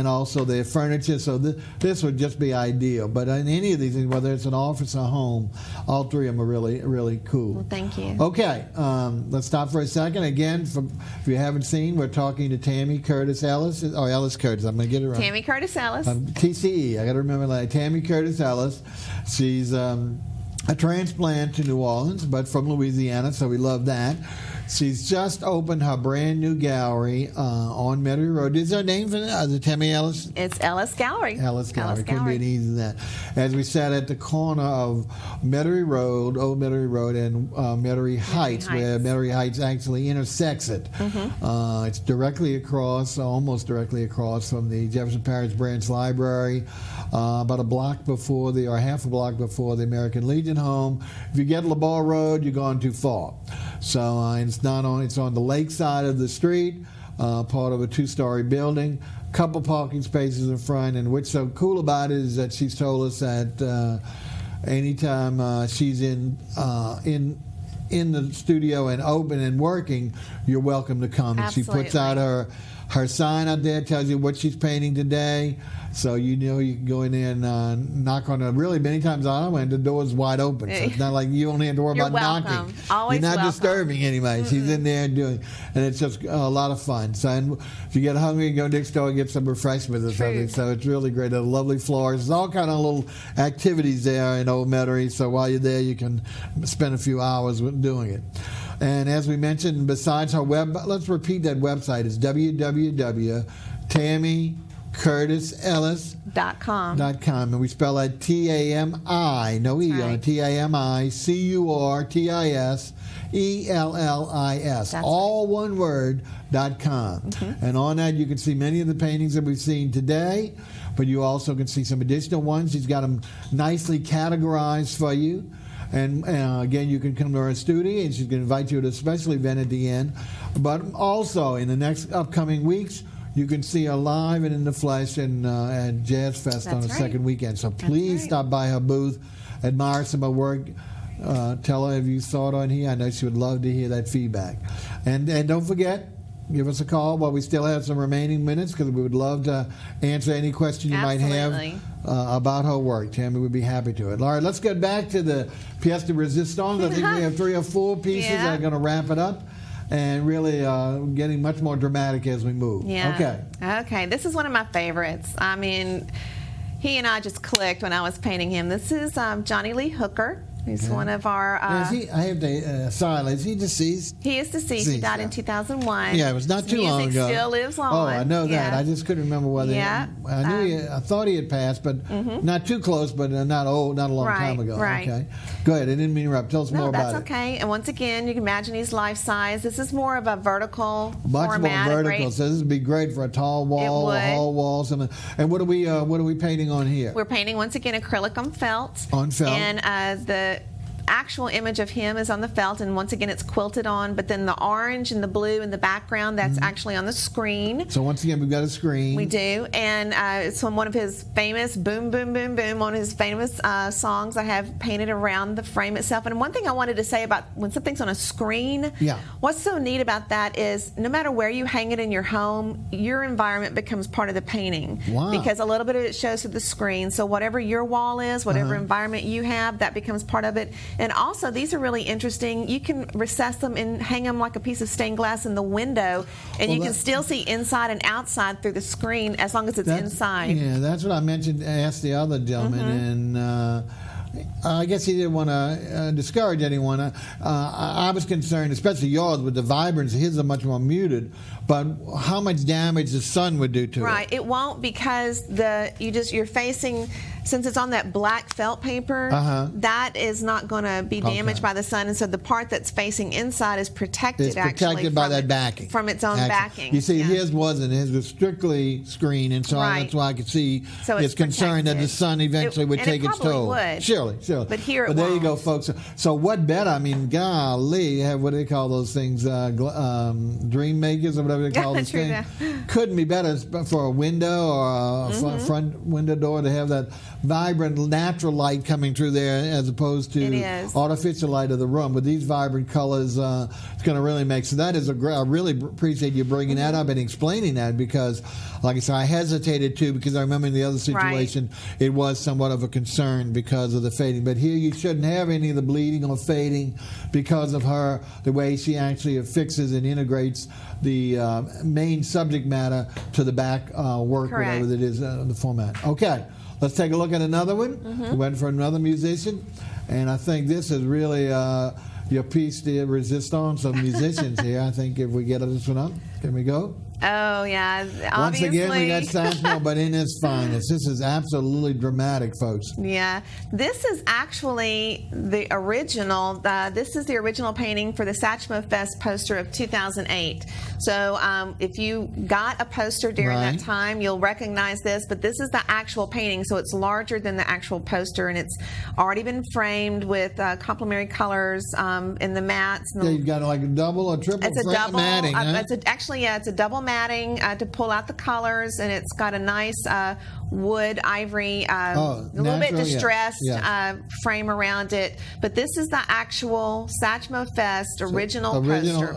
also their furniture. So this would just be ideal. But in any of these things, whether it's an office or home, all three of them are really, really cool. Well, thank you. Okay, let's stop for a second. Again, if you haven't seen, we're talking to Tammie Curtis Ellis. Oh, Ellis Curtis. I'm going to get it right. Tammie Curtis Ellis. TCE. I got to remember that. Tammie Curtis Ellis. She's a transplant to New Orleans, but from Louisiana, so we love that. She's just opened her brand new gallery on Metairie Road. Is there a name for that? Is it Tammie Ellis? It's Ellis Gallery. Ellis Gallery. Couldn't be any easier than that. As we sat at the corner of Metairie Road, Old Metairie Road, and Metairie Heights, where Metairie Heights actually intersects it. It's directly across, almost directly across from the Jefferson Parish Branch Library, about a block before or half a block before the American Legion home. If you get LaBar Road, you're going too far. So it's on the lake side of the street, part of a 2-story building, couple parking spaces in front, and what's so cool about it is that she's told us that anytime she's in the studio and open and working, you're welcome to come. Absolutely. And she puts out Her sign out there tells you what she's painting today. So you know you can go in there and knock on it. Really, many times I went, the door's wide open. So it's not like you only have to worry about knocking. Always You're not welcome. disturbing anybody. She's in there doing, and it's just a lot of fun. So and if you get hungry, go next door and get some refreshments or something. So it's really great. The lovely floors. There's all kind of little activities there in Old Metairie. So while you're there, you can spend a few hours doing it. And as we mentioned, besides her web, let's repeat that website. It's www.TammieCurtisEllis.com. And we spell that T-A-M-I, no E on it, TammieCurtisellis. All one word, .com. And on that you can see many of the paintings that we've seen today, but you also can see some additional ones. She's got them nicely categorized for you. And again, you can come to our studio, and she's going to invite you to a special event at the end. But also, in the next upcoming weeks, you can see her live and in the flesh at Jazz Fest on the second weekend. So please stop by her booth, admire some of her work. Tell her if you saw it on here. I know she would love to hear that feedback. And don't forget, give us a call while we still have some remaining minutes, because we would love to answer any question you might have about her work. Tammie would be happy to it. All right, let's get back to the pièce de résistance. I think we have 3 or 4 pieces that are going to wrap it up, and really getting much more dramatic as we move. Okay, this is one of my favorites. I mean, he and I just clicked when I was painting him. This is Johnny Lee Hooker. He's one of our... I have to silence. Is he deceased? He is deceased. He died in 2001. Yeah, it was not too long ago. Music still lives on. Oh, I know that. I just couldn't remember whether... I knew I thought he had passed, but not too close, but not a long time ago. Okay. Go ahead. I didn't mean to interrupt. Tell us more about it. That's okay. And once again, you can imagine he's life-size. This is more of a vertical format. Much more vertical. So this would be great for a tall wall, a hall wall, something. And what are we painting on here? We're painting, once again, acrylic on felt. On felt. And the actual image of him is on the felt, and once again it's quilted on, but then the orange and the blue in the background, that's actually on the screen. So once again, we've got a screen. We do, and it's on one of his famous Boom Boom Boom Boom, one of his famous songs I have painted around the frame itself. And one thing I wanted to say about when something's on a screen, what's so neat about that is no matter where you hang it in your home, your environment becomes part of the painting. Wow. Because a little bit of it shows to the screen, so whatever your wall is, whatever environment you have, that becomes part of it. And also, these are really interesting. You can recess them and hang them like a piece of stained glass in the window, and you can still see inside and outside through the screen as long as it's inside. Yeah, that's what I asked the other gentleman, and I guess he didn't want to discourage anyone. I was concerned, especially yours, with the vibrancy. His are much more muted, but how much damage the sun would do to it. Right, it won't, because you're facing, since it's on that black felt paper, that is not going to be damaged by the sun, and so the part that's facing inside is protected. It's protected by that backing. From its own backing. You see, his wasn't. His was strictly screen, and so that's why I could see his concern that the sun eventually would take its toll. Surely. But here it won't. There you go, folks. So what better? I mean, golly, what do they call those things? Dream makers or whatever they call those things. Couldn't be better for a window or a front window door to have that vibrant natural light coming through there as opposed to artificial light of the room. With these vibrant colors, it's going to really make. So that is I really appreciate you bringing that up and explaining that, because, like I said, I hesitated too, because I remember in the other situation it was somewhat of a concern because of the fading. But here you shouldn't have any of the bleeding or fading because of the way she actually affixes and integrates the main subject matter to the back work, whatever it is, the format. Okay, let's take a look at another one. We went for another musician, and I think this is really your piece de resistance of musicians here. I think if we get this one up, can we go? Oh, yeah. Once again, we got Sansmo, but in its finest. This is absolutely dramatic, folks. Yeah. This is actually the original. This is the original painting for the Satchmo Fest poster of 2008. So if you got a poster during that time, you'll recognize this. But this is the actual painting, so it's larger than the actual poster, and it's already been framed with complementary colors in the mats. Yeah, you've got like a double or triple matting. It's a double matting to pull out the colors, and it's got a nice wood ivory, a little bit distressed frame around it. But this is the actual Satchmo Fest original poster.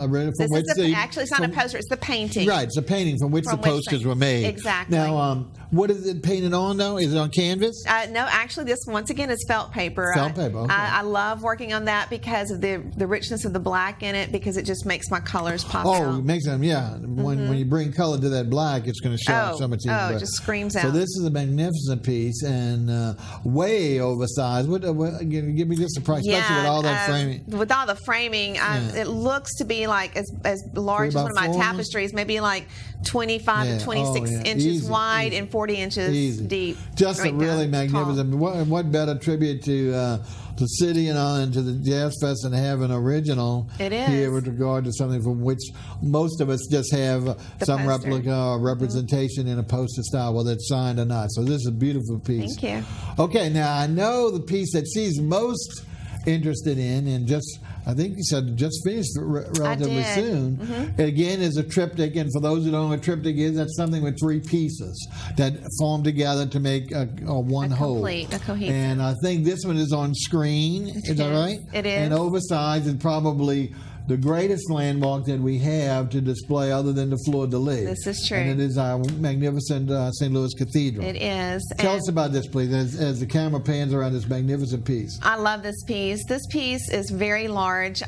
Actually, it's not a poster; it's the painting. Right, it's a painting from which the posters were made. Exactly. Now, what is it painted on, though? Is it on canvas? No, actually, this once again is felt paper. Felt paper. Okay. I love working on that because of the richness of the black in it, because it just makes my colors pop out. Oh, it makes them, yeah. When you bring color to that black, it's going to show up so much easier. Oh, it just screams out. So this is a magnificent piece and way oversized. Give me just a price, especially with all that framing. With all the framing, it looks to be like as large as one of my tapestries, maybe like 25 to 26 inches wide and 40 inches deep. Just a really magnificent. What better tribute to the city and to the Jazz Fest and have an original here with regard to something from which most of us just have some replica or representation in a poster style, whether it's signed or not. So this is a beautiful piece. Thank you. Okay, now I know the piece that she's most interested in, and I think you said just finished relatively soon. Mm-hmm. Again, is a triptych, and for those who don't know what a triptych is, that's something with 3 pieces that form together to make one whole. A cohesive. And I think this one is on screen. Is that right? It is. And oversized, and probably the greatest landmark that we have to display other than the fleur-de-lis. This is true. And it is our magnificent St. Louis Cathedral. It is. Tell us about this, please, as the camera pans around this magnificent piece. I love this piece. This piece is very large.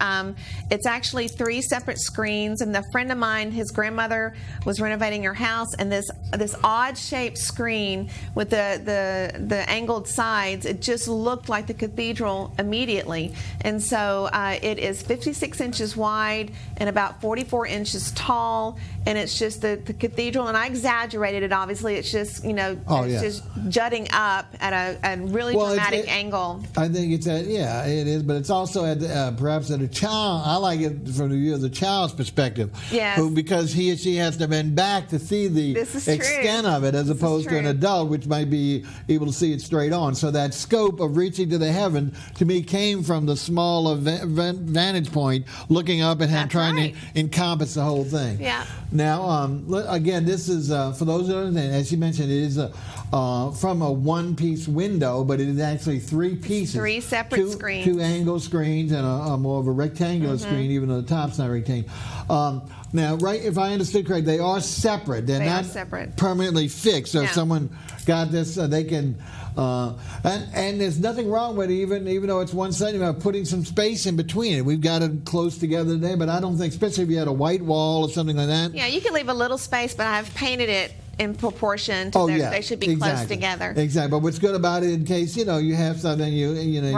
It's actually 3 separate screens, and a friend of mine, his grandmother was renovating her house, and this odd-shaped screen with the angled sides, it just looked like the cathedral immediately. And so it is 56 inches wide and about 44 inches tall, and it's just the cathedral, and I exaggerated it, obviously. It's just, just jutting up at a really dramatic angle. I think it's it is, but it's also at perhaps at a child. I like it from the view of the child's perspective. Yes. Because he or she has to bend back to see the extent of it, as opposed to an adult, which might be able to see it straight on. So that scope of reaching to the heaven, to me, came from the smaller vantage point, looking up and trying to encompass the whole thing. Yeah. Now, again, this is, for those who don't understand, as you mentioned, it is from a one-piece window, but it is actually 3 pieces. 3 separate screens. 2 angle screens and a more of a rectangular screen, even though the top's not rectangular. Now, if I understood correct, they are separate. They're not separate. Permanently fixed. So if someone got this, they can... and there's nothing wrong with it, even though it's one side, about putting some space in between it. We've got it close together today, but I don't think, especially if you had a white wall or something like that. Yeah, you can leave a little space, but I've painted it in proportion to they should be close together. Exactly. But what's good about it, in case you have something, you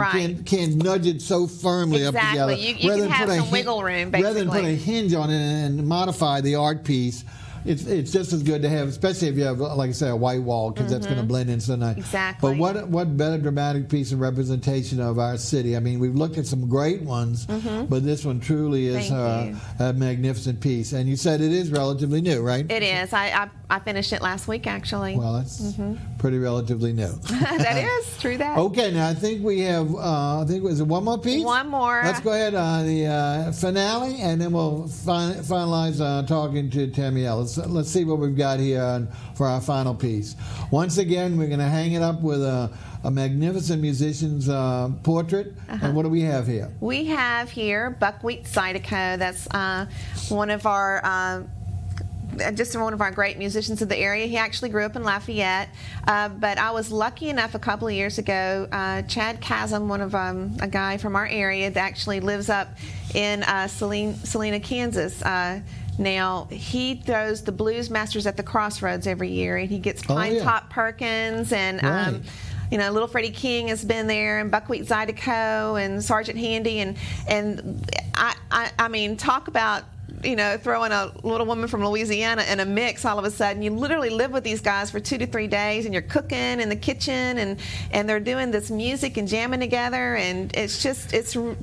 can't nudge it so firmly up together. You can have some wiggle room, basically. Rather than put a hinge on it and modify the art piece. It's just as good to have, especially if you have, like I say, a white wall, because that's going to blend in so nice. Exactly. But what better dramatic piece of representation of our city? I mean, we've looked at some great ones, but this one truly is a magnificent piece. And you said it is relatively new, right? It is. I finished it last week, actually. Well, that's pretty relatively new. That is true. That. Okay, now I think we have. Was it one more piece? One more. Let's go ahead on the finale, and then we'll finalize talking to Tammie Ellis. Let's see what we've got here for our final piece. Once again, we're going to hang it up with a magnificent musician's portrait. And what do we have here? We have here Buckwheat Zydeco. That's one of our great musicians of the area. He actually grew up in Lafayette, but I was lucky enough a couple of years ago, Chad Chasm, a guy from our area that actually lives up in Salina, Kansas. Now, he throws the Blues Masters at the Crossroads every year, and he gets Pine Top Perkins and Little Freddie King has been there, and Buckwheat Zydeco and Sergeant Handy, and I mean, talk about throwing a little woman from Louisiana in a mix all of a sudden. You literally live with these guys for 2 to 3 days, and you're cooking in the kitchen, and they're doing this music and jamming together, and it's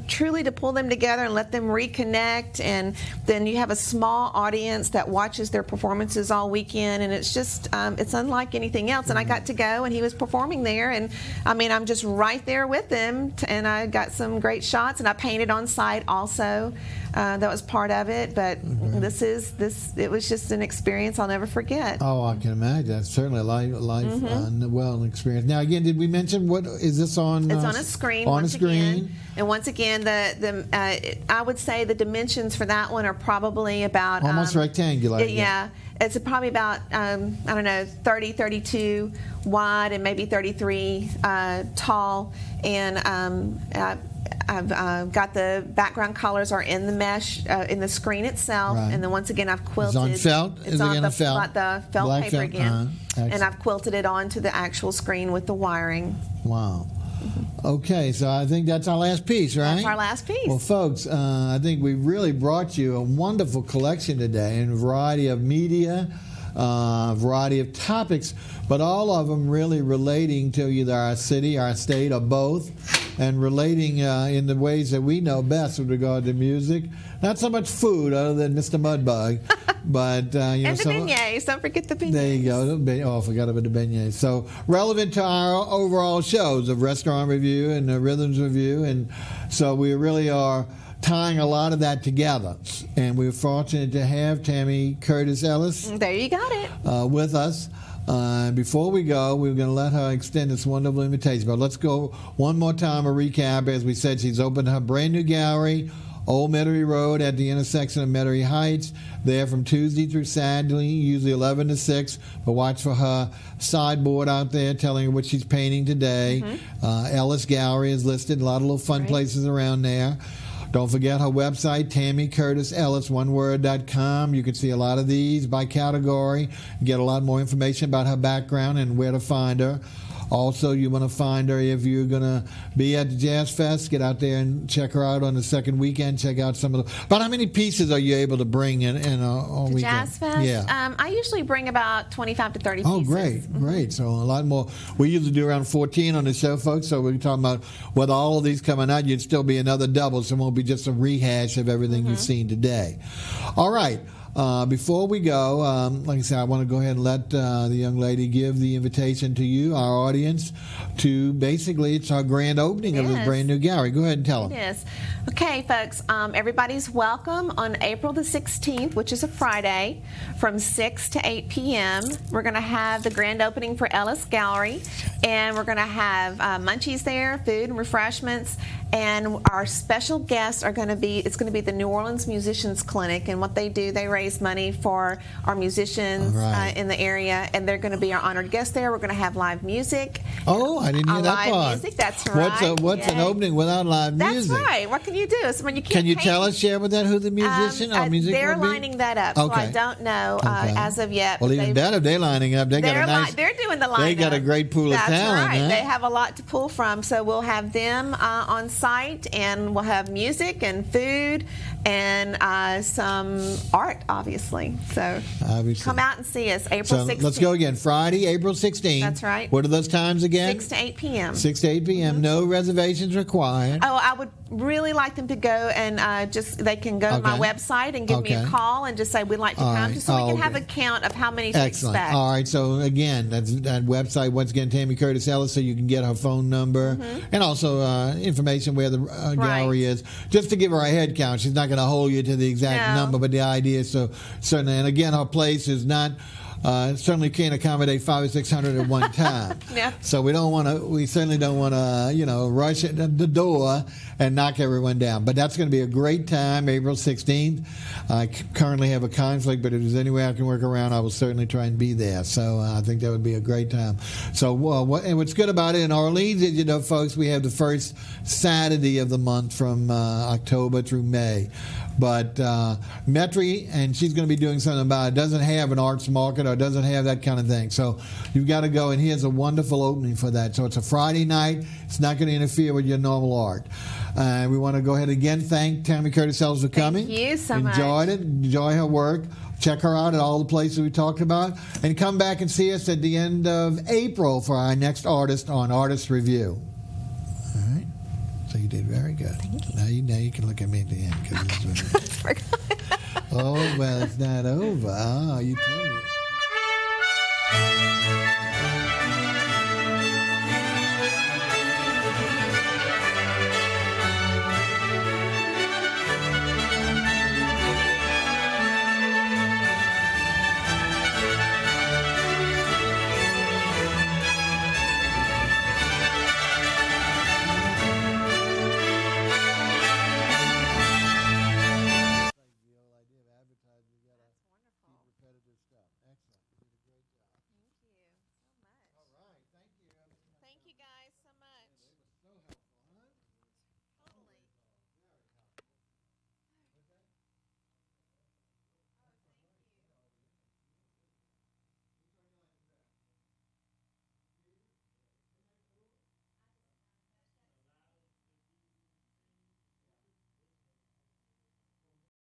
truly to pull them together and let them reconnect, and then you have a small audience that watches their performances all weekend, and it's just it's unlike anything else. And I got to go, and he was performing there, and I mean, I'm just right there with him, and I got some great shots, and I painted on site also. that was part of it. But it was just an experience I'll never forget. Oh, I can imagine. That's certainly a life well experience. Now, again, did we mention what is this on? It's on a screen. Again. And once again, I would say the dimensions for that one are probably about almost rectangular. Yeah. It's probably about, 30, 32 wide and maybe 33 tall. And I've got the background colors are in the mesh, in the screen itself. Right. And then once again, I've quilted. It's on felt? It's on the felt Black paper felt? again. And I've quilted it onto the actual screen with the wiring. Wow. Okay, so I think that's our last piece, right? That's our last piece. Well, folks, I think we really brought you a wonderful collection today in a variety of media, a variety of topics, but all of them really relating to either our city, our state, or both, and relating in the ways that we know best with regard to music. Not so much food, other than Mr. Mudbug, but and the beignets. Don't forget the beignets. There you go. Oh, I forgot about the beignets. So relevant to our overall shows of Restaurant Review and Rhythms Review, and so we really are tying a lot of that together. And we're fortunate to have Tammie Curtis Ellis. There you got it. With us. Before we go, we're going to let her extend this wonderful invitation. But let's go one more time, a recap. As we said, she's opened her brand new gallery, Old Metairie Road at the intersection of Metairie Heights, there from Tuesday through Saturday, usually 11 to 6. But watch for her sideboard out there telling her what she's painting today. Ellis Gallery is listed, a lot of little fun places around there. Don't forget her website, TammieCurtisEllis.com. You can see a lot of these by category, get a lot more information about her background and where to find her. Also, you want to find her if you're going to be at the Jazz Fest. Get out there and check her out on the second weekend. Check out some of the... About how many pieces are you able to bring in a weekend? Jazz Fest? Yeah. I usually bring about 25 to 30 pieces. Oh, great. So a lot more. We usually do around 14 on the show, folks. So we're talking about with all of these coming out, you'd still be another double. So it won't be just a rehash of everything you've seen today. All right. Before we go, like I said, I want to go ahead and let the young lady give the invitation to you, our audience, to basically, it's our grand opening of this brand new gallery. Go ahead and tell them. Yes. Okay, folks, everybody's welcome on April the 16th, which is a Friday, from 6 to 8 p.m. We're going to have the grand opening for Ellis Gallery, and we're going to have munchies there, food and refreshments, and our special guests are going to be, it's going to be the New Orleans Musicians Clinic, and what they do, they raise money for our musicians in the area, and they're going to be our honored guests there. We're going to have live music. Oh, I didn't hear that part. Live music, that's right. What's an opening without live music? That's right. What can you do? So when you can you tell us, share with that who the musician or music they're will be? lining that up, so I don't know as of yet. Well, even better, they're lining up. They're doing the lineup. They got a great pool of talent. That's right. Huh? They have a lot to pull from. So we'll have them on site, and we'll have music and food and some art, obviously. So come out and see us April 16th. Let's go again. Friday, April 16th. That's right. What are those times again? 6 to 8 p.m. 6 to 8 p.m. No reservations required. Oh, I would really like them to go and they can go to my website and give me a call and just say we'd like to come, just so we can have a count of how many to expect. All right. So again, that's that website. Once again, Tammie Curtis Ellis, so you can get her phone number and also information where the gallery is, just to give her a head count. She's not going to hold you to the exact number, but the idea is so certainly. And again, her place is not. Certainly can't accommodate 500 or 600 at one time. So we certainly don't want to, rush at the door and knock everyone down. But that's going to be a great time, April 16th. I currently have a conflict, but if there's any way I can work around, I will certainly try and be there. So I think that would be a great time. So and what's good about it in Orleans is, folks, we have the first Saturday of the month from October through May. But Metairie, and she's going to be doing something about it, doesn't have an arts market or doesn't have that kind of thing. So you've got to go, and here's a wonderful opening for that. So it's a Friday night. It's not going to interfere with your normal art. We want to go ahead again, thank Tammie Curtis Ellis for coming. Thank you so much. Enjoyed it. Enjoy her work. Check her out at all the places we talked about. And come back and see us at the end of April for our next artist on Rtist Revue. All right. So you did very good. Thank you. Now you can look at me at the end. Okay. Oh, well, it's not over. Oh, you told me.